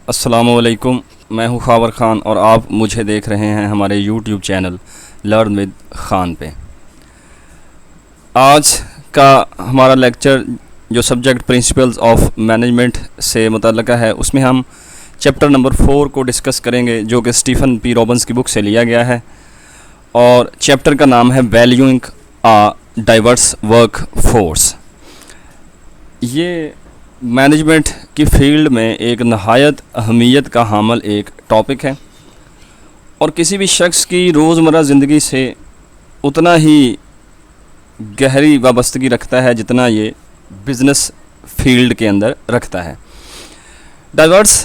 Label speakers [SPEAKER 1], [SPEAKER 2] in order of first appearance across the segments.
[SPEAKER 1] السلام علیکم، میں ہوں خاور خان اور آپ مجھے دیکھ رہے ہیں ہمارے YouTube channel learn with Khan پہ۔ آج کا ہمارا لیکچر جو سبجیکٹ پرنسپلز آف مینجمنٹ سے متعلقہ ہے، اس میں ہم چیپٹر نمبر 4 کو ڈسکس کریں گے، جو کہ اسٹیفن پی رابنس کی بک سے لیا گیا ہے، اور چیپٹر کا نام ہے ویلیوئنگ اے ڈائیورس ورک فورس۔ یہ مینجمنٹ کی فیلڈ میں ایک نہایت اہمیت کا حامل ایک ٹاپک ہے، اور کسی بھی شخص کی روزمرہ زندگی سے اتنا ہی گہری وابستگی رکھتا ہے جتنا یہ بزنس فیلڈ کے اندر رکھتا ہے۔ ڈائیورس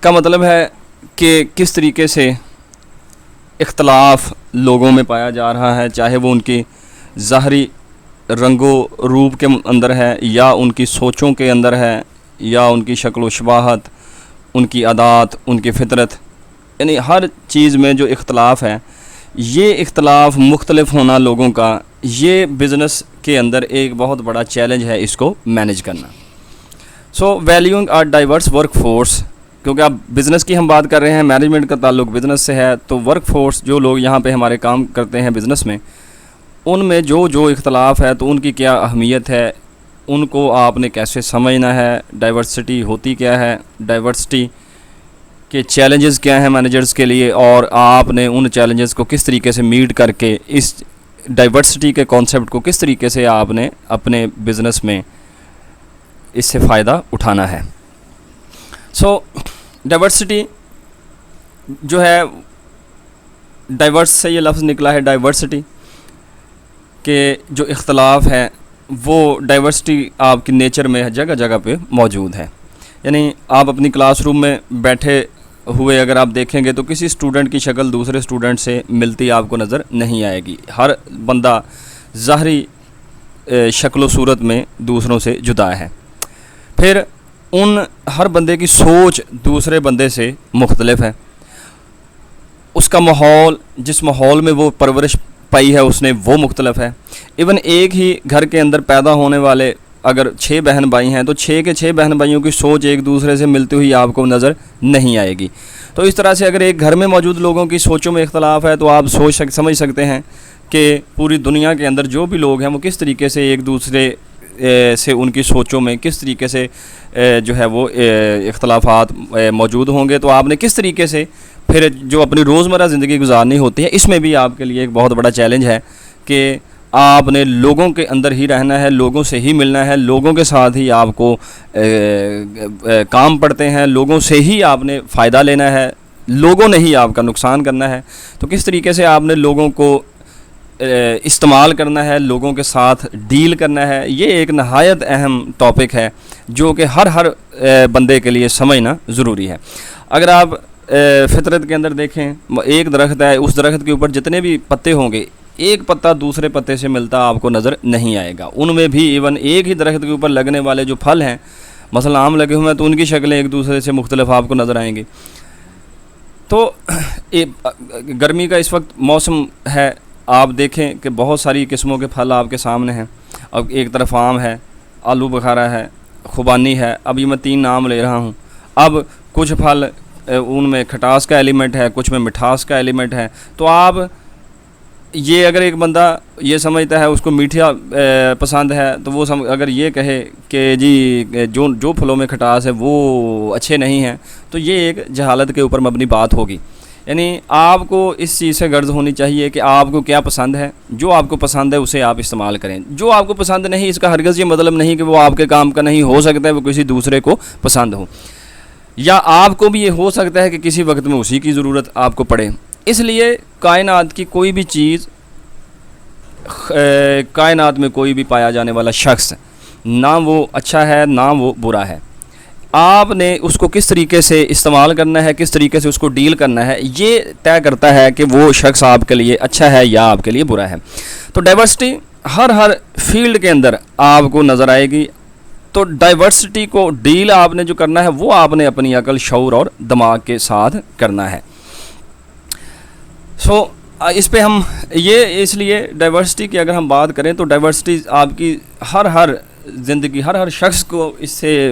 [SPEAKER 1] کا مطلب ہے کہ کس طریقے سے اختلاف لوگوں میں پایا جا رہا ہے، چاہے وہ ان کی ظاہری رنگ و روپ کے اندر ہے، یا ان کی سوچوں کے اندر ہے، یا ان کی شکل و شباہت، ان کی عادات، ان کی فطرت، یعنی ہر چیز میں جو اختلاف ہے، یہ اختلاف مختلف ہونا لوگوں کا، یہ بزنس کے اندر ایک بہت بڑا چیلنج ہے اس کو مینیج کرنا۔ ویلیوئنگ اے ڈائیورس ورک فورس، کیونکہ اب بزنس کی ہم بات کر رہے ہیں، مینجمنٹ کا تعلق بزنس سے ہے، تو ورک فورس جو لوگ یہاں پہ ہمارے کام کرتے ہیں بزنس میں، ان میں جو اختلاف ہے تو ان کی کیا اہمیت ہے، ان کو آپ نے کیسے سمجھنا ہے، ڈائیورسٹی ہوتی کیا ہے، ڈائیورسٹی کے چیلنجز کیا ہیں مینیجرز کے لیے، اور آپ نے ان چیلنجز کو کس طریقے سے میٹ کر کے اس ڈائیورسٹی کے کانسیپٹ کو کس طریقے سے آپ نے اپنے بزنس میں اس سے فائدہ اٹھانا ہے۔ ڈائیورسٹی جو ہے، ڈائیورس سے یہ لفظ نکلا ہے، ڈائیورسٹی کہ جو اختلاف ہے وہ ڈائیورسٹی آپ کی نیچر میں جگہ جگہ پہ موجود ہے۔ یعنی آپ اپنی کلاس روم میں بیٹھے ہوئے اگر آپ دیکھیں گے تو کسی اسٹوڈنٹ کی شکل دوسرے اسٹوڈنٹ سے ملتی آپ کو نظر نہیں آئے گی، ہر بندہ ظاہری شکل و صورت میں دوسروں سے جدا ہے۔ پھر ہر بندے کی سوچ دوسرے بندے سے مختلف ہے، اس کا ماحول، جس ماحول میں وہ پرورش پائی ہے اس نے، وہ مختلف ہے۔ ایون ایک ہی گھر کے اندر پیدا ہونے والے اگر 6 بہن بھائی ہیں تو 6 کے 6 بہن بھائیوں کی سوچ ایک دوسرے سے ملتی ہوئی آپ کو نظر نہیں آئے گی۔ تو اس طرح سے اگر ایک گھر میں موجود لوگوں کی سوچوں میں اختلاف ہے تو آپ سمجھ سکتے ہیں کہ پوری دنیا کے اندر جو بھی لوگ ہیں وہ کس طریقے سے ایک دوسرے سے ان کی سوچوں میں کس طریقے سے جو ہے وہ اختلافات موجود ہوں گے۔ تو آپ نے کس طریقے سے پھر جو اپنی روزمرہ زندگی گزارنی ہوتی ہے، اس میں بھی آپ کے لیے ایک بہت بڑا چیلنج ہے کہ آپ نے لوگوں کے اندر ہی رہنا ہے، لوگوں سے ہی ملنا ہے، لوگوں کے ساتھ ہی آپ کو کام پڑتے ہیں، لوگوں سے ہی آپ نے فائدہ لینا ہے، لوگوں نے ہی آپ کا نقصان کرنا ہے۔ تو کس طریقے سے آپ نے لوگوں کو استعمال کرنا ہے، لوگوں کے ساتھ ڈیل کرنا ہے، یہ ایک نہایت اہم ٹاپک ہے جو کہ ہر بندے کے لیے سمجھنا ضروری ہے۔ اگر آپ فطرت کے اندر دیکھیں، ایک درخت ہے، اس درخت کے اوپر جتنے بھی پتے ہوں گے، ایک پتا دوسرے پتے سے ملتا آپ کو نظر نہیں آئے گا۔ ان میں بھی ایون ایک ہی درخت کے اوپر لگنے والے جو پھل ہیں، مثلا آم لگے ہوئے ہیں تو ان کی شکلیں ایک دوسرے سے مختلف آپ کو نظر آئیں گی۔ تو گرمی کا اس وقت موسم ہے، آپ دیکھیں کہ بہت ساری قسموں کے پھل آپ کے سامنے ہیں۔ اب ایک طرف آم ہے، آلو بخارا ہے، خوبانی ہے، اب یہ میں 3 نام لے رہا ہوں۔ اب کچھ پھل ان میں کھٹاس کا ایلیمنٹ ہے، کچھ میں مٹھاس کا ایلیمنٹ ہے۔ تو آپ یہ اگر ایک بندہ یہ سمجھتا ہے اس کو میٹھا پسند ہے تو وہ اگر یہ کہے کہ جی جو پھلوں میں کھٹاس ہے وہ اچھے نہیں ہیں، تو یہ ایک جہالت کے اوپر مبنی بات ہوگی۔ یعنی آپ کو اس چیز سے غرض ہونی چاہیے کہ آپ کو کیا پسند ہے، جو آپ کو پسند ہے اسے آپ استعمال کریں۔ جو آپ کو پسند نہیں، اس کا ہرگز یہ مطلب نہیں کہ وہ آپ کے کام کا نہیں، ہو سکتا ہے وہ کسی دوسرے کو پسند ہو، یا آپ کو بھی یہ ہو سکتا ہے کہ کسی وقت میں اسی کی ضرورت آپ کو پڑے۔ اس لیے کائنات کی کوئی بھی چیز، کائنات میں کوئی بھی پایا جانے والا شخص، نہ وہ اچھا ہے نہ وہ برا ہے، آپ نے اس کو کس طریقے سے استعمال کرنا ہے، کس طریقے سے اس کو ڈیل کرنا ہے، یہ طے کرتا ہے کہ وہ شخص آپ کے لیے اچھا ہے یا آپ کے لیے برا ہے۔ تو ڈائیورسٹی ہر فیلڈ کے اندر آپ کو نظر آئے گی۔ تو ڈائیورسٹی کو ڈیل آپ نے جو کرنا ہے وہ آپ نے اپنی عقل، شعور اور دماغ کے ساتھ کرنا ہے۔ اس پہ ہم اس لیے ڈائیورسٹی کی اگر ہم بات کریں تو ڈائیورسٹی آپ کی ہر زندگی ہر شخص کو اس سے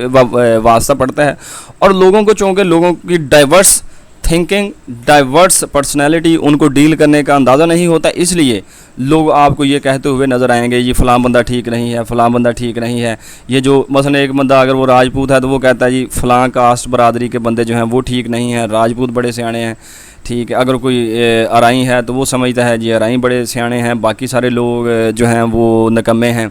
[SPEAKER 1] واسطہ پڑتا ہے، اور لوگوں کو چونکہ لوگوں کی ڈائیورس تھنکنگ، ڈائیورس پرسنالٹی، ان کو ڈیل کرنے کا اندازہ نہیں ہوتا، اس لیے لوگ آپ کو یہ کہتے ہوئے نظر آئیں گے یہ فلاں بندہ ٹھیک نہیں ہے، فلاں بندہ ٹھیک نہیں ہے. یہ جو مثلا ایک بندہ اگر وہ راجپوت ہے تو وہ کہتا ہے جی فلاں کاسٹ برادری کے بندے جو ہیں وہ ٹھیک نہیں ہیں، راجپوت بڑے سیانے ہیں. ٹھیک ہے، اگر کوئی ارائی ہے تو وہ سمجھتا ہے جی ارائی بڑے سیانے ہیں، باقی سارے لوگ جو ہیں وہ نکمے ہیں.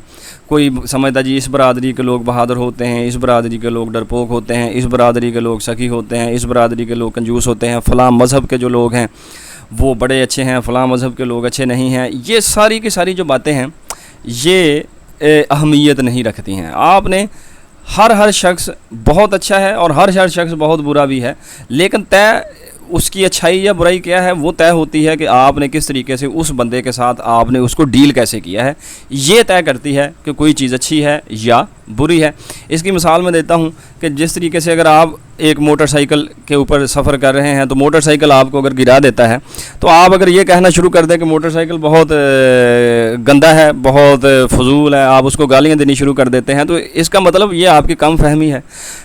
[SPEAKER 1] کوئی سمجھتا جی اس برادری کے لوگ بہادر ہوتے ہیں، اس برادری کے لوگ ڈرپوک ہوتے ہیں، اس برادری کے لوگ سخی ہوتے ہیں، اس برادری کے لوگ کنجوس ہوتے ہیں، فلاں مذہب کے جو لوگ ہیں وہ بڑے اچھے ہیں، فلاں مذہب کے لوگ اچھے نہیں ہیں. یہ ساری کی ساری جو باتیں ہیں یہ اہمیت نہیں رکھتی ہیں. آپ نے ہر شخص بہت اچھا ہے اور ہر شخص بہت برا بھی ہے، لیکن طے اس کی اچھائی یا برائی کیا ہے وہ طے ہوتی ہے کہ آپ نے کس طریقے سے اس بندے کے ساتھ آپ نے اس کو ڈیل کیسے کیا ہے، یہ طے کرتی ہے کہ کوئی چیز اچھی ہے یا بری ہے. اس کی مثال میں دیتا ہوں کہ جس طریقے سے اگر آپ ایک موٹر سائیکل کے اوپر سفر کر رہے ہیں تو موٹر سائیکل آپ کو اگر گرا دیتا ہے تو آپ اگر یہ کہنا شروع کر دیں کہ موٹر سائیکل بہت گندا ہے، بہت فضول ہے، آپ اس کو گالیاں دینی شروع کر دیتے ہیں، تو اس کا مطلب یہ آپ کی کم فہمی ہے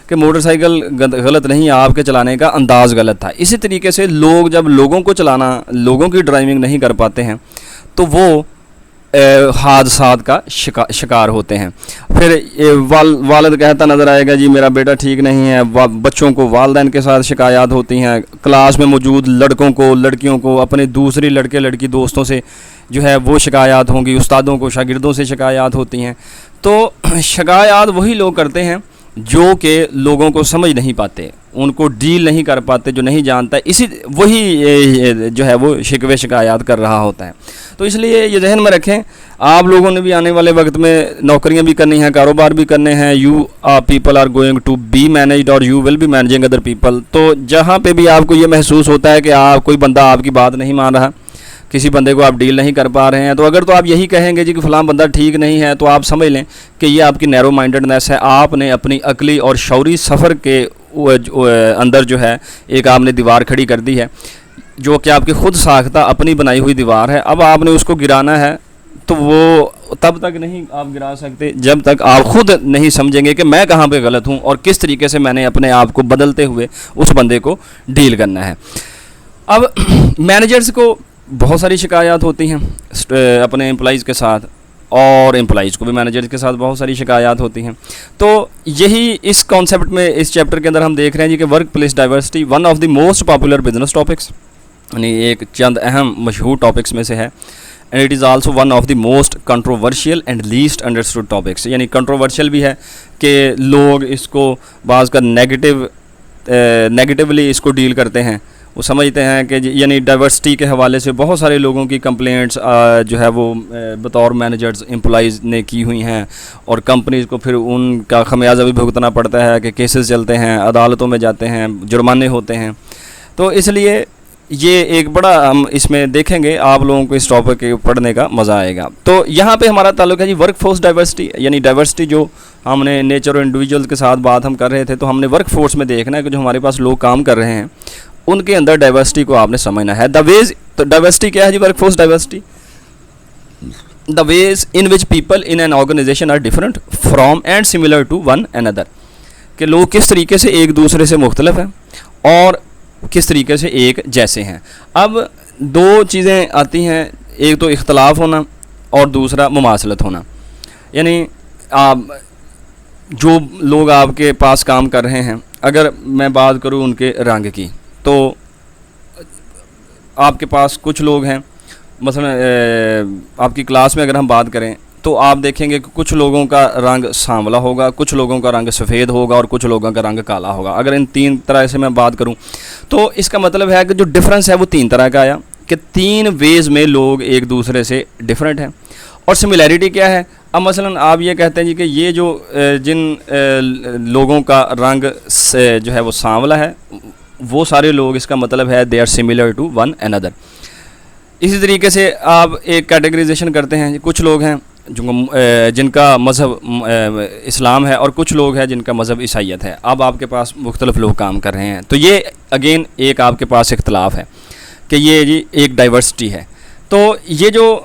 [SPEAKER 1] کہ موٹر سائیکل غلط نہیں، آپ کے چلانے کا انداز غلط تھا. اسی طریقے سے لوگ جب لوگوں کو چلانا، لوگوں کی ڈرائیونگ نہیں کر پاتے ہیں تو وہ حادثات کا شکار ہوتے ہیں. پھر والد کہتا نظر آئے گا جی میرا بیٹا ٹھیک نہیں ہے، بچوں کو والدین کے ساتھ شکایات ہوتی ہیں، کلاس میں موجود لڑکوں کو، لڑکیوں کو اپنے دوسری لڑکے لڑکی دوستوں سے جو ہے وہ شکایات ہوں گی، استادوں کو شاگردوں سے شکایات ہوتی ہیں. تو شکایات وہی لوگ کرتے ہیں جو کہ لوگوں کو سمجھ نہیں پاتے، ان کو ڈیل نہیں کر پاتے، جو نہیں جانتا، وہی جو ہے وہ شکوے شکایات کر رہا ہوتا ہے. تو اس لیے یہ ذہن میں رکھیں، آپ لوگوں نے بھی آنے والے وقت میں نوکریاں بھی کرنی ہیں، کاروبار بھی کرنے ہیں. You people are going to be managed اور you will be managing other people. تو جہاں پہ بھی آپ کو یہ محسوس ہوتا ہے کہ کوئی بندہ آپ کی بات نہیں مان رہا، کسی بندے کو آپ ڈیل نہیں کر پا رہے ہیں، تو اگر تو آپ یہی کہیں گے جی کہ فلاں بندہ ٹھیک نہیں ہے، تو آپ سمجھ لیں کہ یہ آپ کی نیرو مائنڈڈنیس ہے. آپ نے اپنی عقلی اور شعوری سفر کے اندر جو ہے ایک آپ نے دیوار کھڑی کر دی ہے، جو کہ آپ کی خود ساختہ اپنی بنائی ہوئی دیوار ہے. اب آپ نے اس کو گرانا ہے تو وہ تب تک نہیں آپ گرا سکتے جب تک آپ خود نہیں سمجھیں گے کہ میں کہاں پہ غلط ہوں اور کس طریقے سے میں نے اپنے آپ کو بدلتے ہوئے اس بندے کو ڈیل کرنا ہے. اب مینیجرز کو بہت ساری شکایات ہوتی ہیں اپنے امپلائیز کے ساتھ، اور امپلائیز کو بھی مینیجر کے ساتھ بہت ساری شکایات ہوتی ہیں. تو یہی اس کانسیپٹ میں اس چیپٹر کے اندر ہم دیکھ رہے ہیں جی کہ work place diversity one of the most popular business topics, یعنی ایک چند اہم مشہور ٹاپکس میں سے ہے. And it is also one of the most controversial and least understood topics, یعنی کنٹروورشیل بھی ہے کہ لوگ اس کو بعض کا نیگیٹیولی اس کو ڈیل کرتے ہیں. وہ سمجھتے ہیں کہ یعنی ڈائیورسٹی کے حوالے سے بہت سارے لوگوں کی کمپلینٹس جو ہے وہ بطور مینیجرز امپلائیز نے کی ہوئی ہیں، اور کمپنیز کو پھر ان کا خمیازہ بھی بھگتنا پڑتا ہے کہ کیسز چلتے ہیں، عدالتوں میں جاتے ہیں، جرمانے ہوتے ہیں. تو اس لیے یہ ایک بڑا ہم اس میں دیکھیں گے، آپ لوگوں کو اس ٹاپک کے پڑھنے کا مزہ آئے گا. تو یہاں پہ ہمارا تعلق ہے جی ورک فورس ڈائیورسٹی، یعنی ڈائیورسٹی جو ہم نے نیچر اور انڈیویجول کے ساتھ بات ہم کر رہے تھے، تو ہم نے ورک فورس میں دیکھنا ہے کہ جو ہمارے پاس لوگ کام کر رہے ہیں ان کے اندر ڈائیورسٹی کو آپ نے سمجھنا ہے. تو ڈائیورسٹی کیا ہے جی workforce diversity? The ways in which people in an organization are different from and similar to one another, کہ لوگ کس طریقے سے ایک دوسرے سے مختلف ہیں اور کس طریقے سے ایک جیسے ہیں. اب دو چیزیں آتی ہیں، ایک تو اختلاف ہونا اور دوسرا مماثلت ہونا. یعنی جو لوگ آپ کے پاس کام کر رہے ہیں، اگر میں بات کروں ان کے رنگ کی، تو آپ کے پاس کچھ لوگ ہیں، مثلا آپ کی کلاس میں اگر ہم بات کریں تو آپ دیکھیں گے کہ کچھ لوگوں کا رنگ سانولا ہوگا، کچھ لوگوں کا رنگ سفید ہوگا اور کچھ لوگوں کا رنگ کالا ہوگا. اگر ان تین طرح سے میں بات کروں تو اس کا مطلب ہے کہ جو ڈفرنس ہے وہ تین طرح کا آیا، کہ تین ویز میں لوگ ایک دوسرے سے ڈفرنٹ ہیں. اور سملیرٹی کیا ہے؟ اب مثلا آپ یہ کہتے ہیں جی کہ یہ جو جن لوگوں کا رنگ جو ہے وہ سانولا ہے، وہ سارے لوگ، اس کا مطلب ہے they are similar to one another. اسی طریقے سے آپ ایک کیٹیگریزیشن کرتے ہیں، کچھ لوگ ہیں جن کا مذہب اسلام ہے اور کچھ لوگ ہیں جن کا مذہب عیسائیت ہے. اب آپ کے پاس مختلف لوگ کام کر رہے ہیں، تو یہ اگین ایک آپ کے پاس اختلاف ہے کہ یہ جی ایک ڈائیورسٹی ہے. تو یہ جو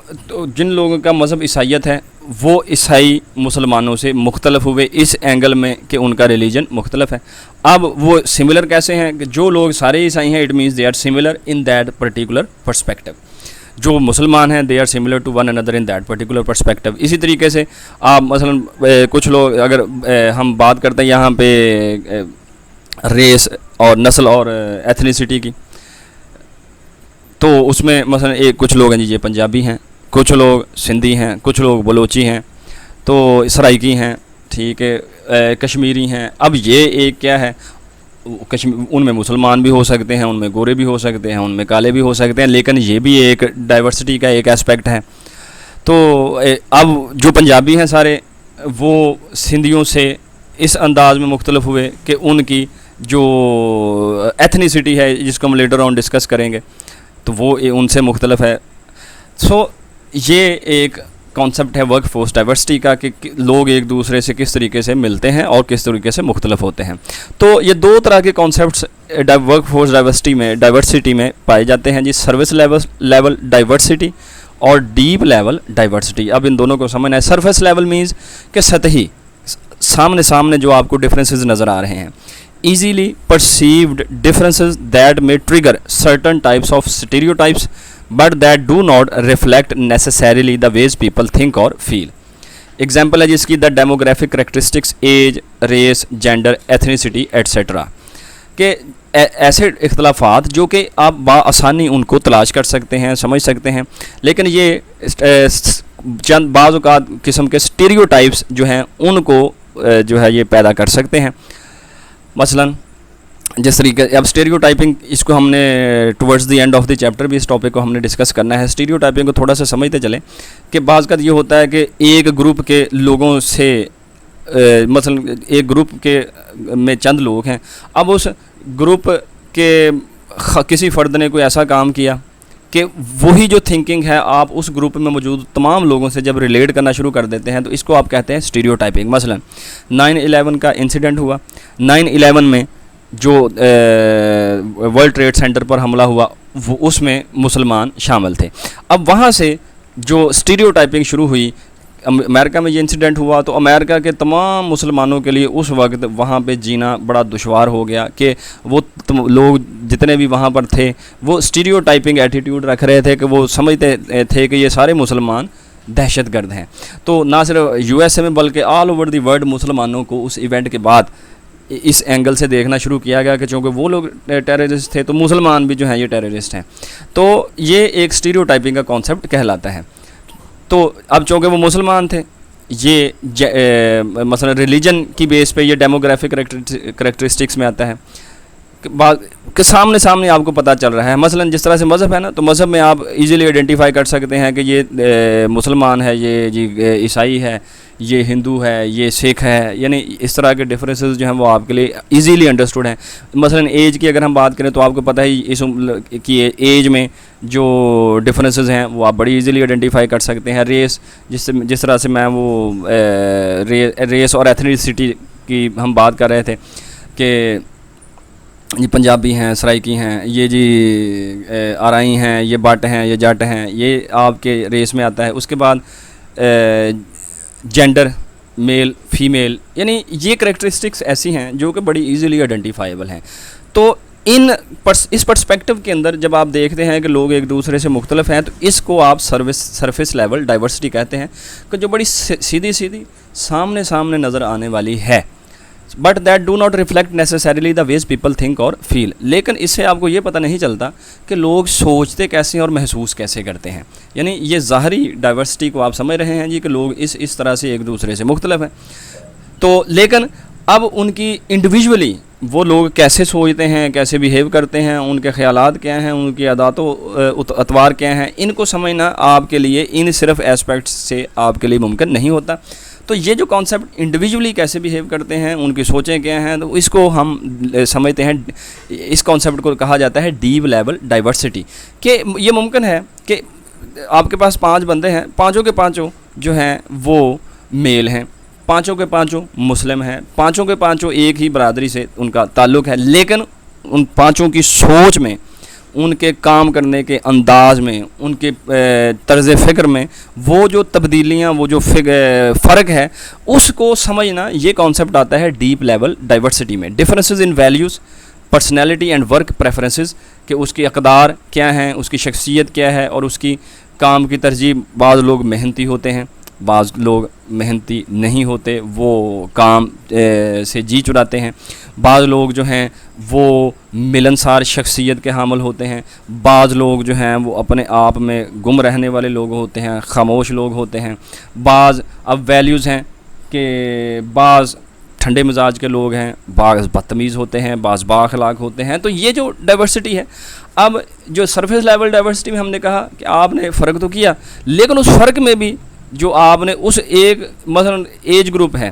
[SPEAKER 1] جن لوگوں کا مذہب عیسائیت ہے وہ عیسائی مسلمانوں سے مختلف ہوئے اس اینگل میں کہ ان کا ریلیجن مختلف ہے. اب وہ سملر کیسے ہیں کہ جو لوگ سارے عیسائی ہیں it means they are similar in that particular perspective. جو مسلمان ہیں they are similar to one اندر ان دیٹ پرٹیکولر پرسپیکٹو. اسی طریقے سے آپ مثلا کچھ لوگ اگر ہم بات کرتے ہیں یہاں پہ ریس اور نسل اور ایتھنیسٹی کی, تو اس میں مثلا کچھ لوگ ہیں جی یہ پنجابی ہیں, کچھ لوگ سندھی ہیں, کچھ لوگ بلوچی ہیں, تو سرائیکی ہیں, ٹھیک ہے, کشمیری ہیں. اب یہ ایک کیا ہے, ان میں مسلمان بھی ہو سکتے ہیں, ان میں گورے بھی ہو سکتے ہیں, ان میں کالے بھی ہو سکتے ہیں, لیکن یہ بھی ایک ڈائیورسٹی کا ایک ایسپیکٹ ہے. تو اب جو پنجابی ہیں سارے وہ سندھیوں سے اس انداز میں مختلف ہوئے کہ ان کی جو ایتھنیسٹی ہے جس کو ہم لیٹر آن ڈسکس کریں گے تو وہ ان سے مختلف ہے. سو یہ ایک کانسیپٹ ہے ورک فورس ڈائیورسٹی کا کہ لوگ ایک دوسرے سے کس طریقے سے ملتے ہیں اور کس طریقے سے مختلف ہوتے ہیں. تو یہ دو طرح کے کانسیپٹس ورک فورس ڈائیورسٹی میں پائے جاتے ہیں جی, سروس لیول ڈائیورسٹی اور ڈیپ لیول ڈائیورسٹی. اب ان دونوں کو سمجھنا ہے. سرفیس لیول مینز کہ سطحی سامنے جو آپ کو ڈفرینسز نظر آ رہے ہیں, ایزیلی پرسیوڈ ڈفرینسز دیٹ میں trigger certain types of stereotypes but that do not reflect necessarily the ways people think or feel. Example ہے جس کی the demographic characteristics, age, race, gender, ethnicity, etc. کہ ایسے اختلافات جو کہ آپ بآسانی ان کو تلاش کر سکتے ہیں, سمجھ سکتے ہیں, لیکن یہ چند بعض اوقات قسم کے اسٹیریوٹائپس جو ہیں ان کو جو ہے یہ پیدا کر سکتے ہیں. مثلاً جس طریقے اب اسٹیریو ٹائپنگ اس کو ہم نے towards the end of the chapter بھی اس ٹاپک کو ہم نے ڈسکس کرنا ہے. اسٹیریو ٹائپنگ کو تھوڑا سا سمجھتے چلیں کہ بعض کا یہ ہوتا ہے کہ ایک گروپ کے لوگوں سے مثلا ایک گروپ کے میں چند لوگ ہیں, اب اس گروپ کے کسی فرد نے کوئی ایسا کام کیا کہ وہی جو تھنکنگ ہے آپ اس گروپ میں موجود تمام لوگوں سے جب ریلیٹ کرنا شروع کر دیتے ہیں تو اس کو آپ کہتے ہیں اسٹیریو ٹائپنگ. مثلا 9/11 کا انسیڈنٹ ہوا, 9/11 میں جو ورلڈ ٹریڈ سینٹر پر حملہ ہوا وہ اس میں مسلمان شامل تھے. اب وہاں سے جو اسٹیریو ٹائپنگ شروع ہوئی, امریکہ میں یہ انسیڈنٹ ہوا تو امریکہ کے تمام مسلمانوں کے لیے اس وقت وہاں پہ جینا بڑا دشوار ہو گیا کہ وہ لوگ جتنے بھی وہاں پر تھے وہ اسٹیریو ٹائپنگ ایٹیٹیوڈ رکھ رہے تھے کہ وہ سمجھتے تھے کہ یہ سارے مسلمان دہشت گرد ہیں. تو نہ صرف یو ایس اے میں بلکہ آل اوور دی ورلڈ مسلمانوں کو اس ایونٹ کے بعد اس اینگل سے دیکھنا شروع کیا گیا کہ چونکہ وہ لوگ ٹیررسٹ تھے تو مسلمان بھی جو ہیں یہ ٹیررسٹ ہیں. تو یہ ایک اسٹیریو ٹائپنگ کا کانسیپٹ کہلاتا ہے. تو اب چونکہ وہ مسلمان تھے, یہ مثلا ریلیجن کی بیس پہ یہ ڈیموگرافک کریکٹرسٹکس میں آتا ہے کہ سامنے آپ کو پتہ چل رہا ہے. مثلا جس طرح سے مذہب ہے نا, تو مذہب میں آپ ایزیلی آئیڈینٹیفائی کر سکتے ہیں کہ یہ مسلمان ہے, یہ جی عیسائی ہے, یہ ہندو ہے, یہ سکھ ہے, یعنی اس طرح کے ڈفرینسز جو ہیں وہ آپ کے لیے ایزیلی انڈرسٹوڈ ہیں. مثلا ایج کی اگر ہم بات کریں تو آپ کو پتہ ہے اس کی ایج میں جو ڈفرینسز ہیں وہ آپ بڑی ایزیلی آئیڈینٹیفائی کر سکتے ہیں. ریس جس طرح سے میں وہ ریس اور ایتھنیسٹی کی ہم بات کر رہے تھے کہ یہ پنجابی ہیں, سرائیکی ہیں, یہ جی آرائی ہیں, یہ بٹ ہیں, یہ جٹ ہیں, یہ آپ کے ریس میں آتا ہے. اس کے بعد جینڈر میل فیمیل, یعنی یہ کریکٹرسٹکس ایسی ہیں جو کہ بڑی ایزیلی آئیڈینٹیفائیبل ہیں. تو اس پرسپیکٹو کے اندر جب آپ دیکھتے ہیں کہ لوگ ایک دوسرے سے مختلف ہیں تو اس کو آپ سرفیس لیول ڈائیورسٹی کہتے ہیں کہ جو بڑی سیدھی سامنے نظر آنے والی ہے. But that do not reflect necessarily the ways people think اور فیل. لیکن اس سے آپ کو یہ پتہ نہیں چلتا کہ لوگ سوچتے کیسے اور محسوس کیسے کرتے ہیں. یعنی یہ ظاہری ڈائیورسٹی کو آپ سمجھ رہے ہیں جی کہ لوگ اس طرح سے ایک دوسرے سے مختلف ہیں. تو لیکن اب ان کی انڈیویژولی وہ لوگ کیسے سوچتے ہیں, کیسے بیہیو کرتے ہیں, ان کے خیالات کیا ہیں, ان کی عادات و اطوار کیا ہیں, ان کو سمجھنا آپ کے لیے ان صرف اسپیکٹس سے آپ کے لیے ممکن نہیں ہوتا. تو یہ جو کانسیپٹ انڈیویژولی کیسے بیہیو کرتے ہیں, ان کی سوچیں کیا ہیں, تو اس کو ہم سمجھتے ہیں, اس کانسیپٹ کو کہا جاتا ہے ڈیپ لیول ڈائیورسٹی. کہ یہ ممکن ہے کہ آپ کے پاس 5 بندے ہیں, پانچوں کے پانچوں جو ہیں وہ میل ہیں, پانچوں کے پانچوں مسلم ہیں, پانچوں کے پانچوں ایک ہی برادری سے ان کا تعلق ہے, لیکن ان پانچوں کی سوچ میں ان کے کام کرنے کے انداز میں، ان کے طرز فکر میں وہ جو تبدیلیاں، وہ جو فرق ہے، اس کو سمجھنا، یہ کانسیپٹ آتا ہے ڈیپ لیول ڈائیورسٹی میں. Differences in values, personality and work preferences, کہ اس کی اقدار کیا ہیں، اس کی شخصیت کیا ہے، اور اس کی کام کی ترجیح. بعض لوگ محنتی ہوتے ہیں، بعض لوگ محنتی نہیں ہوتے، وہ کام سے جی چراتے ہیں. بعض لوگ جو ہیں وہ ملنسار شخصیت کے حامل ہوتے ہیں. بعض لوگ جو ہیں وہ اپنے آپ میں گم رہنے والے لوگ ہوتے ہیں، خاموش لوگ ہوتے ہیں. بعض اب ویلیوز ہیں کہ بعض ٹھنڈے مزاج کے لوگ ہیں، بعض بدتمیز ہوتے ہیں، بعض بااخلاق ہوتے ہیں. تو یہ جو ڈائیورسٹی ہے، اب جو سرفیس لیول ڈائیورسٹی میں ہم نے کہا کہ آپ نے فرق تو کیا، لیکن اس فرق میں بھی جو آپ نے اس ایک مثلا ایج گروپ ہے،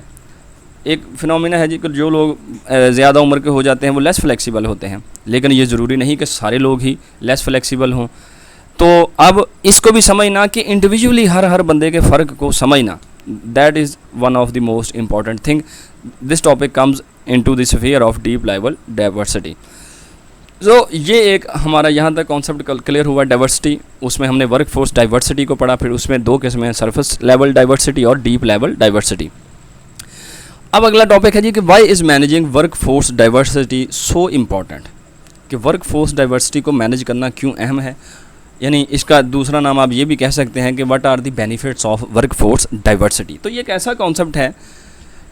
[SPEAKER 1] ایک فنومینا ہے جی کہ جو لوگ زیادہ عمر کے ہو جاتے ہیں وہ لیس فلیکسیبل ہوتے ہیں، لیکن یہ ضروری نہیں کہ سارے لوگ ہی لیس فلیکسیبل ہوں. تو اب اس کو بھی سمجھنا کہ انڈیویجولی ہر بندے کے فرق کو سمجھنا، that is one of the most important thing. This topic comes into the sphere of deep level diversity. تو یہ ایک ہمارا یہاں تک کانسیپٹ کلیئر ہوا ڈائیورسٹی. اس میں ہم نے ورک فورس ڈائیورسٹی کو پڑھا، پھر اس میں دو قسمیں ہیں، سرفیس لیول ڈائیورسٹی اور ڈیپ لیول ڈائیورسٹی. اب اگلا ٹاپک ہے جی کہ why is managing workforce diversity so important, کہ ورک فورس ڈائیورسٹی کو مینیج کرنا کیوں اہم ہے. یعنی اس کا دوسرا نام آپ یہ بھی کہہ سکتے ہیں کہ what are the benefits of workforce diversity. تو یہ ایک ایسا کانسیپٹ ہے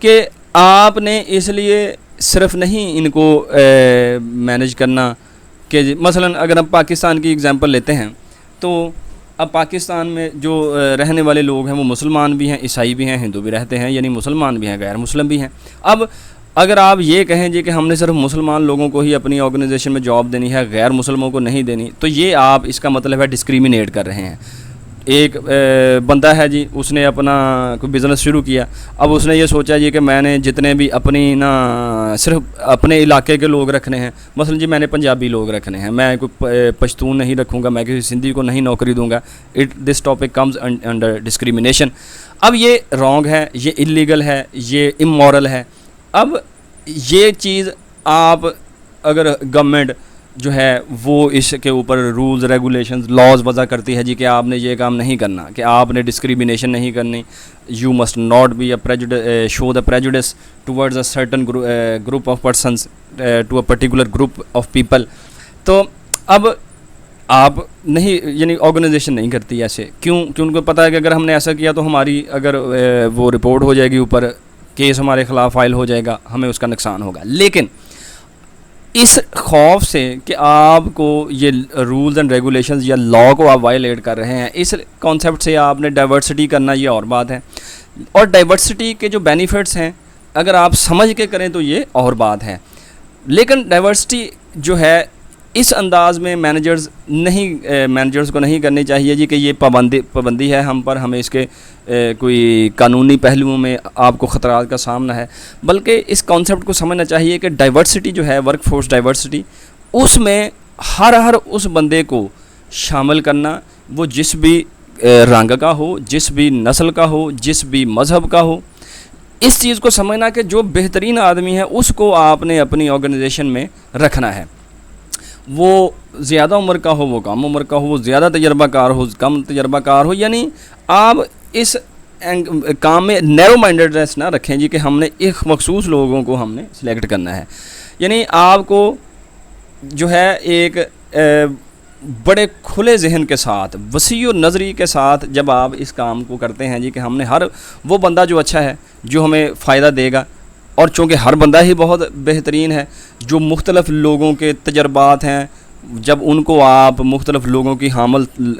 [SPEAKER 1] کہ آپ نے اس لیے صرف نہیں ان کو مینیج کرنا کہ مثلا اگر ہم پاکستان کی اگزامپل لیتے ہیں تو اب پاکستان میں جو رہنے والے لوگ ہیں وہ مسلمان بھی ہیں، عیسائی بھی ہیں، ہندو بھی رہتے ہیں، یعنی مسلمان بھی ہیں، غیر مسلم بھی ہیں. اب اگر آپ یہ کہیں جی کہ ہم نے صرف مسلمان لوگوں کو ہی اپنی آرگنائزیشن میں جاب دینی ہے، غیر مسلموں کو نہیں دینی، تو یہ آپ اس کا مطلب ہے ڈسکریمنیٹ کر رہے ہیں. ایک بندہ ہے جی، اس نے اپنا کوئی بزنس شروع کیا، اب اس نے یہ سوچا جی کہ میں نے جتنے بھی اپنی صرف اپنے علاقے کے لوگ رکھنے ہیں، مثلا جی میں نے پنجابی لوگ رکھنے ہیں، میں کوئی پشتون نہیں رکھوں گا، میں کسی سندھی کو نہیں نوکری دوں گا. This topic comes under discrimination. اب یہ رانگ ہے، یہ انلیگل ہے، یہ امورل ہے. اب یہ چیز آپ اگر گورنمنٹ جو ہے وہ اس کے اوپر رولز ریگولیشنز لاز وضع کرتی ہے جی کہ آپ نے یہ کام نہیں کرنا، کہ آپ نے ڈسکریمنیشن نہیں کرنی، you must not be a show the prejudice towards a certain group of persons to a particular group of people. تو اب آپ نہیں، یعنی آرگنائزیشن نہیں کرتی ایسے. کیوں؟ کہ ان کو پتہ ہے کہ اگر ہم نے ایسا کیا تو ہماری اگر وہ رپورٹ ہو جائے گی، اوپر کیس ہمارے خلاف فائل ہو جائے گا، ہمیں اس کا نقصان ہوگا. لیکن اس خوف سے کہ آپ کو یہ رولز اینڈ ریگولیشنز یا لا کو آپ وائلیٹ کر رہے ہیں، اس کانسیپٹ سے آپ نے ڈائیورسٹی کرنا، یہ اور بات ہے. اور ڈائیورسٹی کے جو بینیفٹس ہیں اگر آپ سمجھ کے کریں تو یہ اور بات ہے. لیکن ڈائیورسٹی جو ہے اس انداز میں مینیجرز کو نہیں کرنی چاہیے جی کہ یہ پابندی ہے ہم پر، ہمیں اس کے کوئی قانونی پہلوؤں میں آپ کو خطرات کا سامنا ہے. بلکہ اس کانسیپٹ کو سمجھنا چاہیے کہ ڈائیورسٹی جو ہے، ورک فورس ڈائیورسٹی، اس میں ہر اس بندے کو شامل کرنا، وہ جس بھی رنگ کا ہو، جس بھی نسل کا ہو، جس بھی مذہب کا ہو. اس چیز کو سمجھنا کہ جو بہترین آدمی ہے اس کو آپ نے اپنی آرگنائزیشن میں رکھنا ہے. وہ زیادہ عمر کا ہو، وہ کم عمر کا ہو، وہ زیادہ تجربہ کار ہو، کم تجربہ کار ہو. یعنی آپ اس کام میں نیرو مائنڈڈنس نہ رکھیں جی کہ ہم نے ایک مخصوص لوگوں کو ہم نے سلیکٹ کرنا ہے. یعنی آپ کو جو ہے ایک بڑے کھلے ذہن کے ساتھ، وسیع نظری کے ساتھ جب آپ اس کام کو کرتے ہیں جی کہ ہم نے ہر وہ بندہ جو اچھا ہے، جو ہمیں فائدہ دے گا، اور چونکہ ہر بندہ ہی بہت بہترین ہے، جو مختلف لوگوں کے تجربات ہیں، جب ان کو آپ مختلف لوگوں کی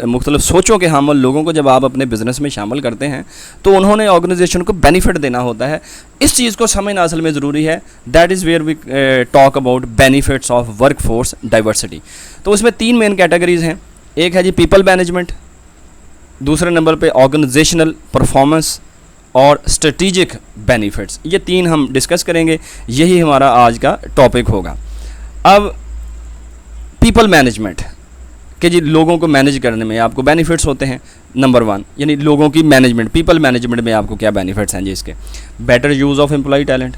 [SPEAKER 1] مختلف سوچوں کے حامل لوگوں کو جب آپ اپنے بزنس میں شامل کرتے ہیں تو انہوں نے آرگنائزیشن کو بینیفٹ دینا ہوتا ہے. اس چیز کو سمجھنا اصل میں ضروری ہے. That is where we talk about benefits of workforce diversity. تو اس میں 3 مین کیٹیگریز ہیں. ایک ہے جی پیپل مینجمنٹ، دوسرے نمبر پہ آرگنائزیشنل پرفارمنس، اور اسٹریٹجک بینیفٹس. یہ 3 ہم ڈسکس کریں گے، یہی ہمارا آج کا ٹاپک ہوگا. اب پیپل مینجمنٹ کہ جی لوگوں کو مینیج کرنے میں آپ کو بینیفٹس ہوتے ہیں. نمبر 1 یعنی لوگوں کی مینجمنٹ، پیپل مینجمنٹ میں آپ کو کیا بینیفٹس ہیں جی اس کے. Better use of employee talent,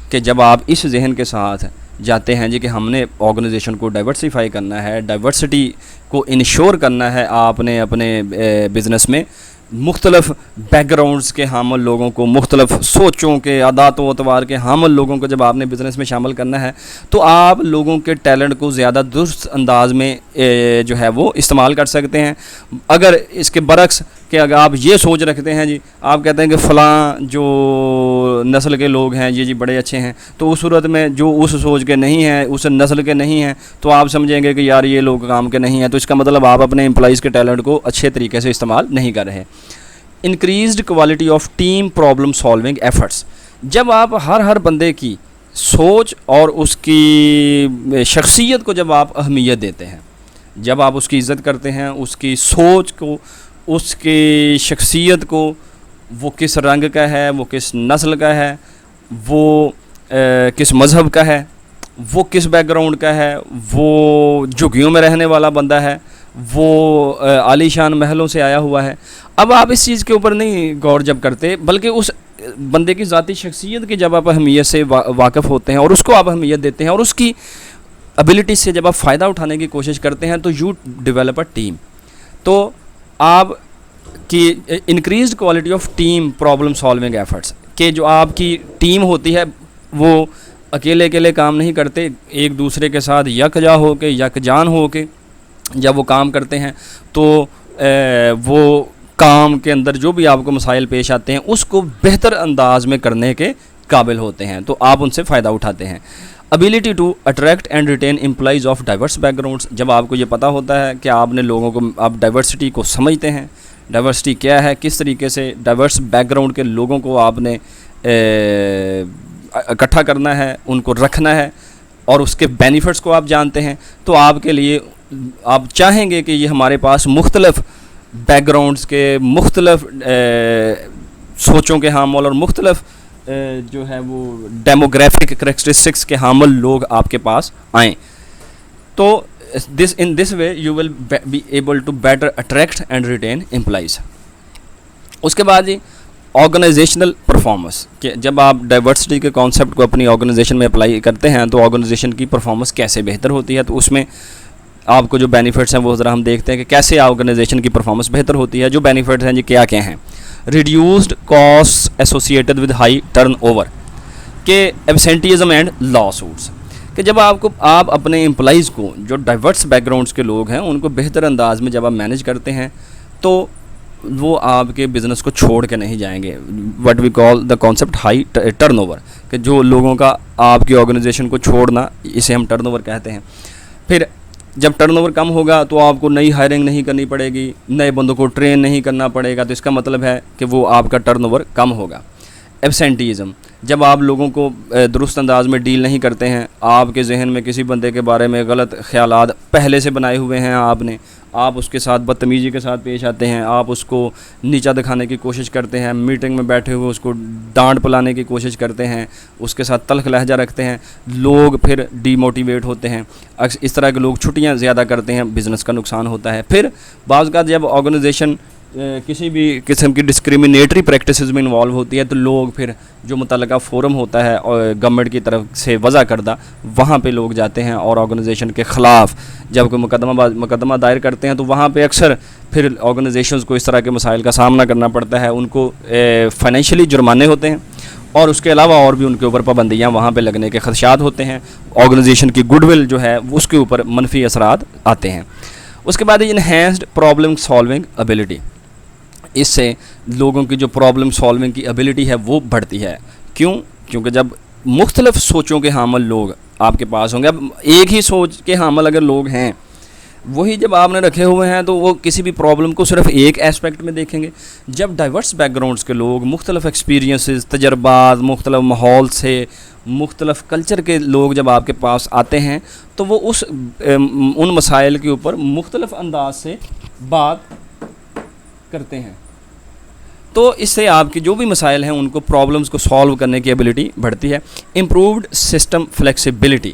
[SPEAKER 1] کہ جب آپ اس ذہن کے ساتھ جاتے ہیں جی کہ ہم نے آرگنائزیشن کو ڈائیورسیفائی کرنا ہے, ڈائیورسٹی کو انشور کرنا ہے, آپ نے اپنے بزنس میں مختلف بیک گراؤنڈز کے حامل لوگوں کو, مختلف سوچوں کے, عادات و اطوار کے حامل لوگوں کو جب آپ نے بزنس میں شامل کرنا ہے تو آپ لوگوں کے ٹیلنٹ کو زیادہ درست انداز میں جو ہے وہ استعمال کر سکتے ہیں. اگر اس کے برعکس کہ اگر آپ یہ سوچ رکھتے ہیں جی, آپ کہتے ہیں کہ فلاں جو نسل کے لوگ ہیں جی بڑے اچھے ہیں, تو اس صورت میں جو اس سوچ کے نہیں ہیں, اس نسل کے نہیں ہیں, تو آپ سمجھیں گے کہ یار یہ لوگ کام کے نہیں ہیں, تو اس کا مطلب آپ اپنے امپلائیز کے ٹیلنٹ کو اچھے طریقے سے استعمال نہیں کر رہے. Increased quality of team problem solving efforts, جب آپ ہر بندے کی سوچ اور اس کی شخصیت کو جب آپ اہمیت دیتے ہیں, جب آپ اس کی عزت کرتے ہیں, اس کی سوچ کو, اس کی شخصیت کو, وہ کس رنگ کا ہے, وہ کس نسل کا ہے, وہ کس مذہب کا ہے, وہ کس بیک گراؤنڈ کا ہے, وہ جھگیوں میں رہنے والا بندہ ہے, وہ عالی شان محلوں سے آیا ہوا ہے. اب آپ اس چیز کے اوپر نہیں غور جب کرتے, بلکہ اس بندے کی ذاتی شخصیت کی جب آپ اہمیت سے واقف ہوتے ہیں اور اس کو آپ اہمیت دیتے ہیں اور اس کی ابیلٹی سے جب آپ فائدہ اٹھانے کی کوشش کرتے ہیں, تو یو ڈیولپ اے ٹیم. تو آپ کی increased quality of team problem solving efforts, کہ جو آپ کی ٹیم ہوتی ہے وہ اکیلے کام نہیں کرتے, ایک دوسرے کے ساتھ یکجا ہو کے, یکجان ہو کے جب وہ کام کرتے ہیں تو وہ کام کے اندر جو بھی آپ کو مسائل پیش آتے ہیں اس کو بہتر انداز میں کرنے کے قابل ہوتے ہیں, تو آپ ان سے فائدہ اٹھاتے ہیں. Ability to attract and retain employees of diverse backgrounds, جب آپ کو یہ پتہ ہوتا ہے کہ آپ نے لوگوں کو, آپ ڈائیورسٹی کو سمجھتے ہیں, ڈائیورسٹی کیا ہے, کس طریقے سے ڈائیورس بیک گراؤنڈ کے لوگوں کو آپ نے اکٹھا کرنا ہے, ان کو رکھنا ہے, اور اس کے بینیفٹس کو آپ جانتے ہیں, تو آپ کے لیے آپ چاہیں گے کہ یہ ہمارے پاس مختلف بیک گراؤنڈز کے, مختلف سوچوں کے حامل اور مختلف جو ہے وہ ڈیموگرافک کریکٹرسٹکس کے حامل لوگ آپ کے پاس آئیں. تو in this way you will be able to better attract and retain employees. اس کے بعد جی آرگنائزیشنل پرفارمنس, کہ جب آپ ڈائیورسٹی کے کانسیپٹ کو اپنی آرگنائزیشن میں اپلائی کرتے ہیں تو آرگنائزیشن کی پرفارمنس کیسے بہتر ہوتی ہے, تو اس میں آپ کو جو بینیفٹس ہیں وہ ذرا ہم دیکھتے ہیں کہ کیسے آرگنائزیشن کی پرفارمنس بہتر ہوتی ہے. جو بینیفٹس ہیں جی کیا ہیں, reduced cost associated with high turnover, کہ ایبسینٹیزم اینڈ لا سوٹس, کہ جب آپ اپنے امپلائیز کو جو ڈائیورس بیک گراؤنڈس کے لوگ ہیں ان کو بہتر انداز میں جب آپ مینیج کرتے ہیں تو وہ آپ کے بزنس کو چھوڑ کے نہیں جائیں گے. What we call the concept high turnover, کہ جو لوگوں کا آپ کی آرگنائزیشن کو چھوڑنا, اسے ہم ٹرن اوور کہتے ہیں. پھر جب ٹرن اوور کم ہوگا تو آپ کو نئی ہائرنگ نہیں کرنی پڑے گی, نئے بندوں کو ٹرین نہیں کرنا پڑے گا, تو اس کا مطلب ہے کہ وہ آپ کا ٹرن اوور کم ہوگا. ایبسینٹیزم, جب آپ لوگوں کو درست انداز میں ڈیل نہیں کرتے ہیں, آپ کے ذہن میں کسی بندے کے بارے میں غلط خیالات پہلے سے بنائے ہوئے ہیں آپ اس کے ساتھ بدتمیزی کے ساتھ پیش آتے ہیں, آپ اس کو نیچا دکھانے کی کوشش کرتے ہیں, میٹنگ میں بیٹھے ہوئے اس کو ڈانٹ پلانے کی کوشش کرتے ہیں, اس کے ساتھ تلخ لہجہ رکھتے ہیں, لوگ پھر ڈی موٹیویٹ ہوتے ہیں. اس طرح کے لوگ چھٹیاں زیادہ کرتے ہیں, بزنس کا نقصان ہوتا ہے. پھر بعض اوقات جب آرگنائزیشن کسی بھی قسم کی ڈسکریمنیٹری پریکٹسز میں انوالو ہوتی ہے تو لوگ پھر جو متعلقہ فورم ہوتا ہے اور گورنمنٹ کی طرف سے وضع کردہ, وہاں پہ لوگ جاتے ہیں اور آرگنائزیشن کے خلاف جب کوئی مقدمہ دائر کرتے ہیں تو وہاں پہ اکثر پھر آرگنائزیشنز کو اس طرح کے مسائل کا سامنا کرنا پڑتا ہے. ان کو فائنینشلی جرمانے ہوتے ہیں اور اس کے علاوہ اور بھی ان کے اوپر پابندیاں وہاں پہ لگنے کے خدشات ہوتے ہیں. آرگنائزیشن کی گڈ ول جو ہے اس کے اوپر منفی اثرات آتے ہیں. اس کے بعد انہینسڈ پرابلم سالونگ ایبلٹی, اس سے لوگوں کی جو پرابلم سالونگ کی ایبلٹی ہے وہ بڑھتی ہے. کیونکہ جب مختلف سوچوں کے حامل لوگ آپ کے پاس ہوں گے, اب ایک ہی سوچ کے حامل اگر لوگ ہیں وہی جب آپ نے رکھے ہوئے ہیں تو وہ کسی بھی پرابلم کو صرف ایک ایسپیکٹ میں دیکھیں گے. جب ڈائیورس بیک گراؤنڈس کے لوگ, مختلف ایکسپیرینسز, تجربات, مختلف ماحول سے, مختلف کلچر کے لوگ جب آپ کے پاس آتے ہیں تو وہ ان مسائل کے اوپر مختلف انداز سے بات کرتے ہیں. تو اس سے آپ کی جو بھی مسائل ہیں ان کو پرابلمس کو سالو کرنے کی ایبلٹی بڑھتی ہے. امپرووڈ سسٹم فلیکسیبلٹی,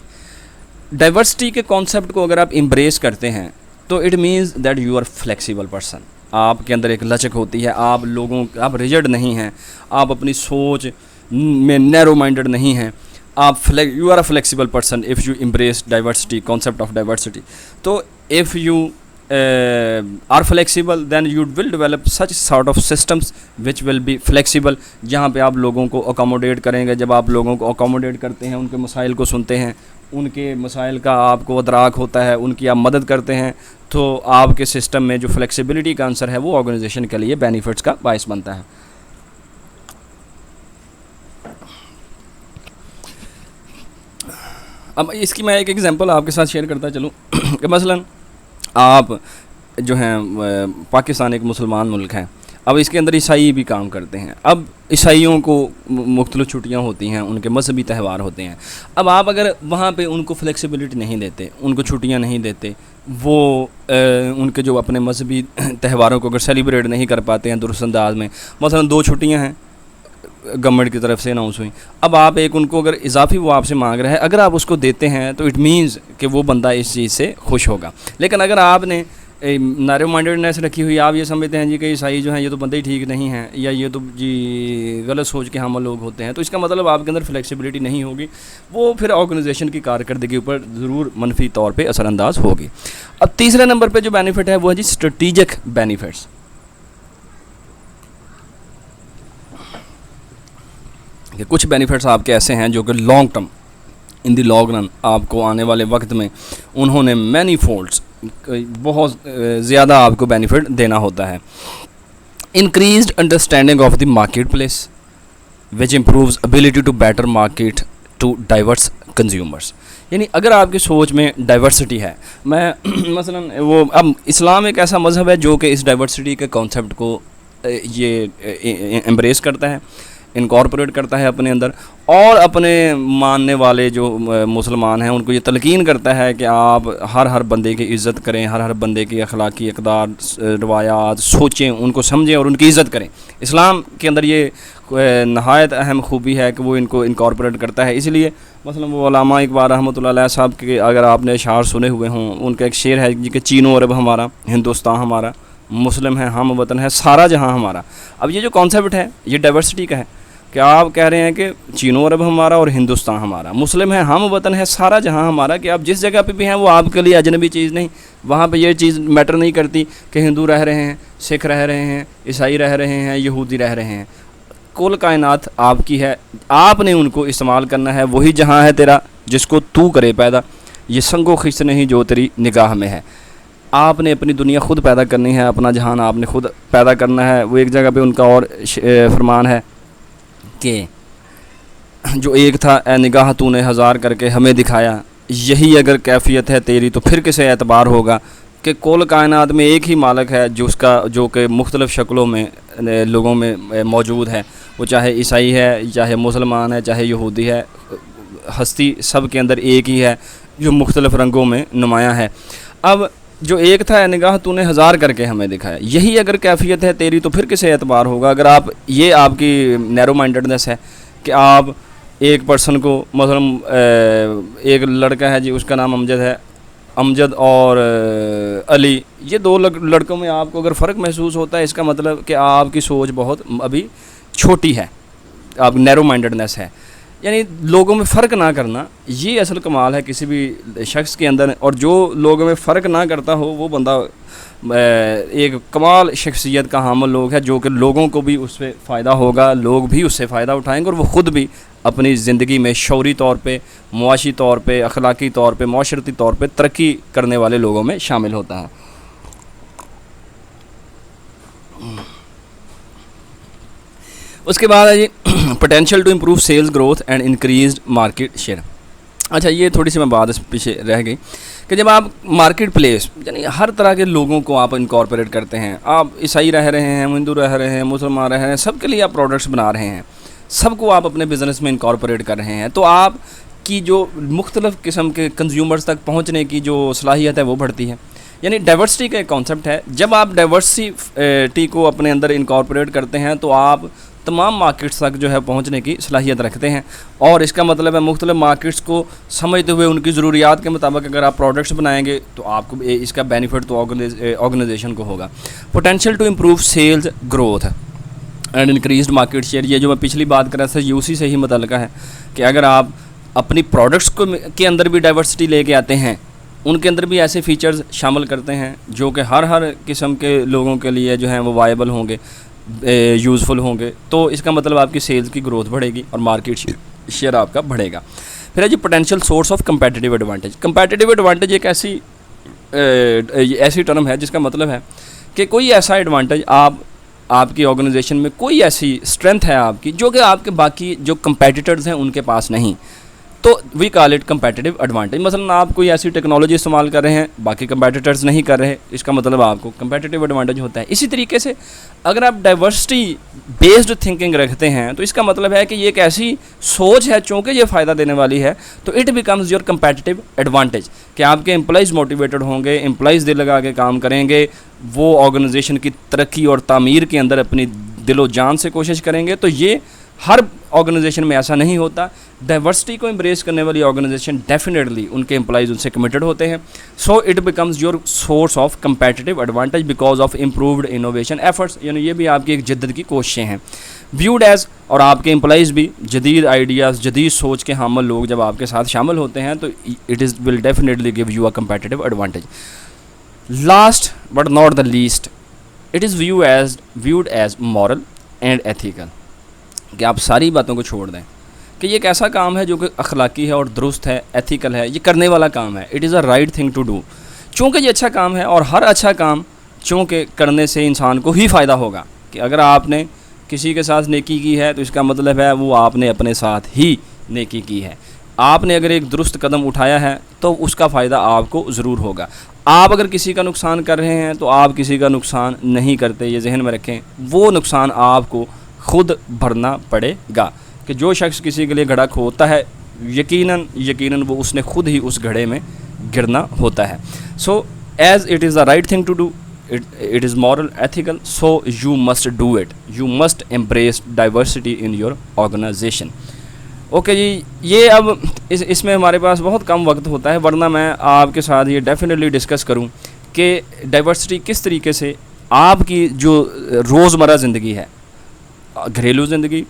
[SPEAKER 1] ڈائیورسٹی کے کانسیپٹ کو اگر آپ امبریس کرتے ہیں تو it means that you are flexible person, آپ کے اندر ایک لچک ہوتی ہے, آپ ریجڈ نہیں ہیں, آپ اپنی سوچ میں نیرو مائنڈڈ نہیں ہیں. آپ you are a flexible person if you embrace diversity, concept of diversity. تو if you are flexible then you will develop such sort of systems which will be flexible, جہاں پہ آپ لوگوں کو اکاموڈیٹ کریں گے. جب آپ لوگوں کو اکاموڈیٹ کرتے ہیں، ان کے مسائل کو سنتے ہیں، ان کے مسائل کا آپ کو ادراک ہوتا ہے، ان کی آپ مدد کرتے ہیں، تو آپ کے سسٹم میں جو فلیکسیبلٹی کا عنصر ہے وہ آرگنائزیشن کے لیے بینیفٹس کا باعث بنتا ہے. اب اس کی میں ایک ایگزامپل آپ کے ساتھ شیئر کرتا چلوں کہ مثلا آپ جو ہیں پاکستان ایک مسلمان ملک ہے، اب اس کے اندر عیسائی بھی کام کرتے ہیں. اب عیسائیوں کو مختلف چھٹیاں ہوتی ہیں، ان کے مذہبی تہوار ہوتے ہیں. اب آپ اگر وہاں پہ ان کو فلیکسیبلٹی نہیں دیتے، ان کو چھٹیاں نہیں دیتے، وہ ان کے جو اپنے مذہبی تہواروں کو اگر سیلیبریٹ نہیں کر پاتے ہیں درست انداز میں، مثلا 2 چھٹیاں ہیں گورنمنٹ کی طرف سے اناؤنس ہوئی، اب آپ ایک ان کو اگر اضافی وہ آپ سے مانگ رہے ہیں، اگر آپ اس کو دیتے ہیں تو اٹ مینز کہ وہ بندہ اس چیز سے خوش ہوگا. لیکن اگر آپ نے نیرو مائنڈیڈنیس رکھی ہوئی، آپ یہ سمجھتے ہیں جی کہ عیسائی جو ہیں یہ تو بندے ہی ٹھیک نہیں ہیں، یا یہ تو جی غلط سوچ کے حامل لوگ ہوتے ہیں، تو اس کا مطلب آپ کے اندر فلیکسیبلٹی نہیں ہوگی، وہ پھر آرگنائزیشن کی کارکردگی اوپر ضرور منفی طور پہ اثر انداز ہوگی. اب تیسرے نمبر پہ جو بینیفٹ ہے وہ ہے جی اسٹریٹجک بینیفٹس. کہ کچھ بینیفٹس آپ کے ایسے ہیں جو کہ long term in the long run آپ کو آنے والے وقت میں انہوں نے مینی فولڈس بہت زیادہ آپ کو بینیفٹ دینا ہوتا ہے. Increased understanding of the marketplace which improves ability to better market to diverse consumers. یعنی اگر آپ کی سوچ میں ڈائیورسٹی ہے، میں مثلا وہ اب اسلام ایک ایسا مذہب ہے جو کہ اس ڈائیورسٹی کے کانسیپٹ کو یہ امبریس کرتا ہے، انکارپوریٹ کرتا ہے اپنے اندر، اور اپنے ماننے والے جو مسلمان ہیں ان کو یہ تلقین کرتا ہے کہ آپ ہر بندے کی عزت کریں، ہر بندے کی اخلاقی اقدار، روایات، سوچیں، ان کو سمجھیں اور ان کی عزت کریں. اسلام کے اندر یہ نہایت اہم خوبی ہے کہ وہ ان کو انکارپوریٹ کرتا ہے. اس لیے مثلا وہ علامہ اقبال رحمۃ اللہ علیہ صاحب کے اگر آپ نے اشعار سنے ہوئے ہوں، ان کا ایک شعر ہے کہ چین و عرب ہمارا، ہندوستان ہمارا، مسلم ہے ہم وطن ہے سارا جہاں ہمارا. اب یہ جو کانسیپٹ ہے یہ ڈائیورسٹی کا ہے کہ آپ کہہ رہے ہیں کہ چین و عرب ہمارا اور ہندوستان ہمارا، مسلم ہے ہم وطن ہے سارا جہاں ہمارا، کہ آپ جس جگہ پہ بھی ہیں وہ آپ کے لیے اجنبی چیز نہیں. وہاں پہ یہ چیز میٹر نہیں کرتی کہ ہندو رہ رہے ہیں، سکھ رہ رہے ہیں، عیسائی رہ رہے ہیں، یہودی رہ رہے ہیں. کل کائنات آپ کی ہے، آپ نے ان کو استعمال کرنا ہے. وہی جہاں ہے تیرا جس کو تو کرے پیدا، یہ سنگ و خشت نہیں جو تیری نگاہ میں ہے. آپ نے اپنی دنیا خود پیدا کرنی ہے، اپنا جہان آپ نے خود پیدا کرنا ہے. وہ ایک جگہ پہ ان کا اور فرمان ہے کہ جو ایک تھا اے نگاہ تو نے ہزار کر کے ہمیں دکھایا، یہی اگر کیفیت ہے تیری تو پھر کسے اعتبار ہوگا. کہ کل کائنات میں ایک ہی مالک ہے جو کہ مختلف شکلوں میں لوگوں میں موجود ہے، وہ چاہے عیسائی ہے، چاہے مسلمان ہے، چاہے یہودی ہے، ہستی سب کے اندر ایک ہی ہے جو مختلف رنگوں میں نمایاں ہے. اب جو ایک تھا اے نگاہ تو نے ہزار کر کے ہمیں دکھایا، یہی اگر کیفیت ہے تیری تو پھر کسے اعتبار ہوگا. اگر آپ یہ آپ کی نیرو مائنڈڈنیس ہے کہ آپ ایک پرسن کو مثلا ایک لڑکا ہے جی اس کا نام امجد ہے، امجد اور علی، یہ 2 لڑکوں میں آپ کو اگر فرق محسوس ہوتا ہے، اس کا مطلب کہ آپ کی سوچ بہت ابھی چھوٹی ہے، آپ نیرو مائنڈڈنیس ہے. یعنی لوگوں میں فرق نہ کرنا یہ اصل کمال ہے کسی بھی شخص کے اندر، اور جو لوگوں میں فرق نہ کرتا ہو وہ بندہ ایک کمال شخصیت کا حامل لوگ ہے، جو کہ لوگوں کو بھی اس سے فائدہ ہوگا، لوگ بھی اس سے فائدہ اٹھائیں گے، اور وہ خود بھی اپنی زندگی میں شعوری طور پہ، معاشی طور پہ، اخلاقی طور پہ، معاشرتی طور پہ ترقی کرنے والے لوگوں میں شامل ہوتا ہے. اس کے بعد ہے جی potential to improve sales growth and increased market share. اچھا یہ تھوڑی سی میں بات اس پیچھے رہ گئی کہ جب آپ مارکیٹ پلیس یعنی ہر طرح کے لوگوں کو آپ انکارپوریٹ کرتے ہیں، آپ عیسائی رہ رہے ہیں، ہندو رہ رہے ہیں، مسلمان رہ رہے ہیں، سب کے لیے آپ پروڈکٹس بنا رہے ہیں، سب کو آپ اپنے بزنس میں انکارپوریٹ کر رہے ہیں، تو آپ کی جو مختلف قسم کے کنزیومرز تک پہنچنے کی جو صلاحیت ہے وہ بڑھتی ہے. یعنی ڈائیورسٹی کا ایک کانسیپٹ ہے، جب آپ ڈائیورسٹی کو اپنے اندر انکارپوریٹ کرتے ہیں تو آپ تمام مارکیٹس تک جو ہے پہنچنے کی صلاحیت رکھتے ہیں، اور اس کا مطلب ہے مختلف مارکیٹس کو سمجھتے ہوئے ان کی ضروریات کے مطابق اگر آپ پروڈکٹس بنائیں گے تو آپ کو اس کا بینیفٹ تو آرگنائزیشن کو ہوگا. Potential to improve sales growth and increased market share, یہ جو میں پچھلی بات کر رہا تھا یہ اسی سے ہی متعلقہ ہے کہ اگر آپ اپنی پروڈکٹس کو کے اندر بھی ڈائیورسٹی لے کے آتے ہیں، ان کے اندر بھی ایسے فیچرز شامل کرتے ہیں جو کہ ہر قسم کے لوگوں کے لیے جو ہیں وہ وائبل ہوں گے، یوزفل ہوں گے، تو اس کا مطلب آپ کی سیلز کی گروتھ بڑھے گی اور مارکیٹ شیئر آپ کا بڑھے گا۔ پھر ہے جی potential source of competitive advantage. Competitive advantage ایک ایسی ٹرم ہے جس کا مطلب ہے کہ کوئی ایسا ایڈوانٹیج آپ کی آرگنائزیشن میں، کوئی ایسی اسٹرینتھ ہے آپ کی جو کہ آپ کے باقی جو کمپیٹیٹرز ہیں ان کے پاس نہیں، تو وی کال اٹ کمپیٹیٹیو ایڈوانٹیج۔ مثلا آپ کوئی ایسی ٹیکنالوجی استعمال کر رہے ہیں باقی کمپیٹیٹرز نہیں کر رہے، اس کا مطلب آپ کو کمپیٹیٹیو ایڈوانٹیج ہوتا ہے۔ اسی طریقے سے اگر آپ ڈائیورسٹی بیسڈ تھنکنگ رکھتے ہیں تو اس کا مطلب ہے کہ یہ ایک ایسی سوچ ہے چونکہ یہ فائدہ دینے والی ہے، تو it becomes your competitive advantage, کہ آپ کے امپلائیز موٹیویٹڈ ہوں گے، امپلائیز دل لگا کے کام کریں گے، وہ آرگنائزیشن کی ترقی اور تعمیر کے اندر اپنی دل و جان سے کوشش کریں گے۔ تو یہ ہر آرگنائزیشن میں ایسا نہیں ہوتا۔ ڈائیورسٹی کو امبریس کرنے والی آرگنائزیشن ڈیفینیٹلی ان کے امپلائیز ان سے کمیٹڈ ہوتے ہیں، so it becomes your source of competitive advantage because of improved innovation efforts, یعنی یہ بھی آپ کی ایک جدت کی کوششیں ہیں۔ ویوڈ ایز، اور آپ کے امپلائیز بھی جدید آئیڈیاز، جدید سوچ کے حامل لوگ جب آپ کے ساتھ شامل ہوتے ہیں تو it is will definitely give you a competitive advantage. Last but not the least, it is viewed as moral and ethical, کہ آپ ساری باتوں کو چھوڑ دیں کہ یہ ایک ایسا کام ہے جو کہ اخلاقی ہے اور درست ہے، ایتھیکل ہے، یہ کرنے والا کام ہے، it is a right thing to do, چونکہ یہ اچھا کام ہے، اور ہر اچھا کام چونکہ کرنے سے انسان کو ہی فائدہ ہوگا، کہ اگر آپ نے کسی کے ساتھ نیکی کی ہے تو اس کا مطلب ہے وہ آپ نے اپنے ساتھ ہی نیکی کی ہے۔ آپ نے اگر ایک درست قدم اٹھایا ہے تو اس کا فائدہ آپ کو ضرور ہوگا۔ آپ اگر کسی کا نقصان کر رہے ہیں تو آپ کسی کا نقصان نہیں کرتے، یہ ذہن میں رکھیں، وہ نقصان آپ کو خود بھرنا پڑے گا، کہ جو شخص کسی کے لیے گھڑا کھودتا ہے یقیناً وہ اس نے خود ہی اس گھڑے میں گرنا ہوتا ہے۔ So as it is the right thing to do, it is moral ethical, so you must do it, you must embrace diversity in your organization. Okay جی، یہ اب اس میں ہمارے پاس بہت کم وقت ہوتا ہے، ورنہ میں آپ کے ساتھ یہ ڈیفینیٹلی ڈسکس کروں کہ ڈائیورسٹی کس طریقے سے آپ کی جو روزمرہ زندگی ہے، گھریلو زندگی،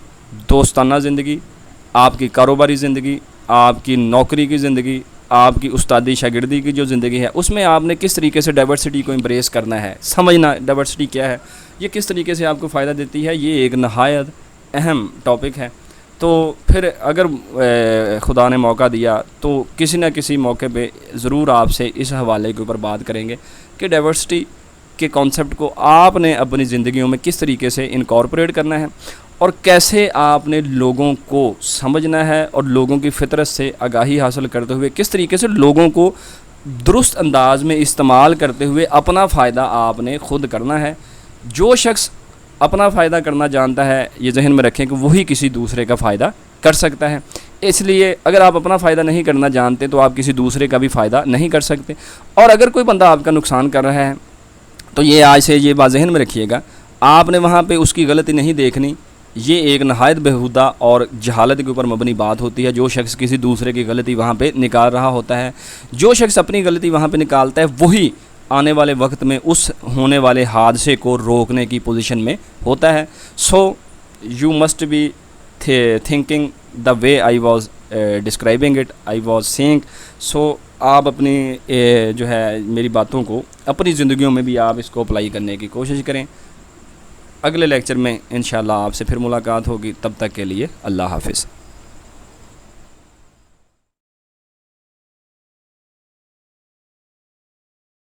[SPEAKER 1] دوستانہ زندگی، آپ کی کاروباری زندگی، آپ کی نوکری کی زندگی، آپ کی استادی شاگردی کی جو زندگی ہے، اس میں آپ نے کس طریقے سے ڈائیورسٹی کو امبریس کرنا ہے، سمجھنا ڈائیورسٹی کیا ہے، یہ کس طریقے سے آپ کو فائدہ دیتی ہے، یہ ایک نہایت اہم ٹاپک ہے۔ تو پھر اگر خدا نے موقع دیا تو کسی نہ کسی موقع پہ ضرور آپ سے اس حوالے کے اوپر بات کریں گے کہ ڈائیورسٹی کے کانسیپٹ کو آپ نے اپنی زندگیوں میں کس طریقے سے انکارپوریٹ کرنا ہے، اور کیسے آپ نے لوگوں کو سمجھنا ہے، اور لوگوں کی فطرت سے آگاہی حاصل کرتے ہوئے کس طریقے سے لوگوں کو درست انداز میں استعمال کرتے ہوئے اپنا فائدہ آپ نے خود کرنا ہے۔ جو شخص اپنا فائدہ کرنا جانتا ہے، یہ ذہن میں رکھیں کہ وہی کسی دوسرے کا فائدہ کر سکتا ہے، اس لیے اگر آپ اپنا فائدہ نہیں کرنا جانتے تو آپ کسی دوسرے کا بھی فائدہ نہیں کر سکتے۔ اور اگر کوئی بندہ آپ کا نقصان کر رہا ہے تو یہ آج سے یہ بات ذہن میں رکھیے گا، آپ نے وہاں پہ اس کی غلطی نہیں دیکھنی، یہ ایک نہایت بےہودہ اور جہالت کے اوپر مبنی بات ہوتی ہے۔ جو شخص کسی دوسرے کی غلطی وہاں پہ نکال رہا ہوتا ہے، جو شخص اپنی غلطی وہاں پہ نکالتا ہے، وہی آنے والے وقت میں اس ہونے والے حادثے کو روکنے کی پوزیشن میں ہوتا ہے۔ So you must be thinking the way I was describing it, I was saying. So آپ اپنی جو ہے میری باتوں کو اپنی زندگیوں میں بھی آپ اس کو اپلائی کرنے کی کوشش کریں۔ اگلے لیکچر میں انشاءاللہ آپ سے پھر ملاقات ہوگی، تب تک کے لیے اللہ حافظ۔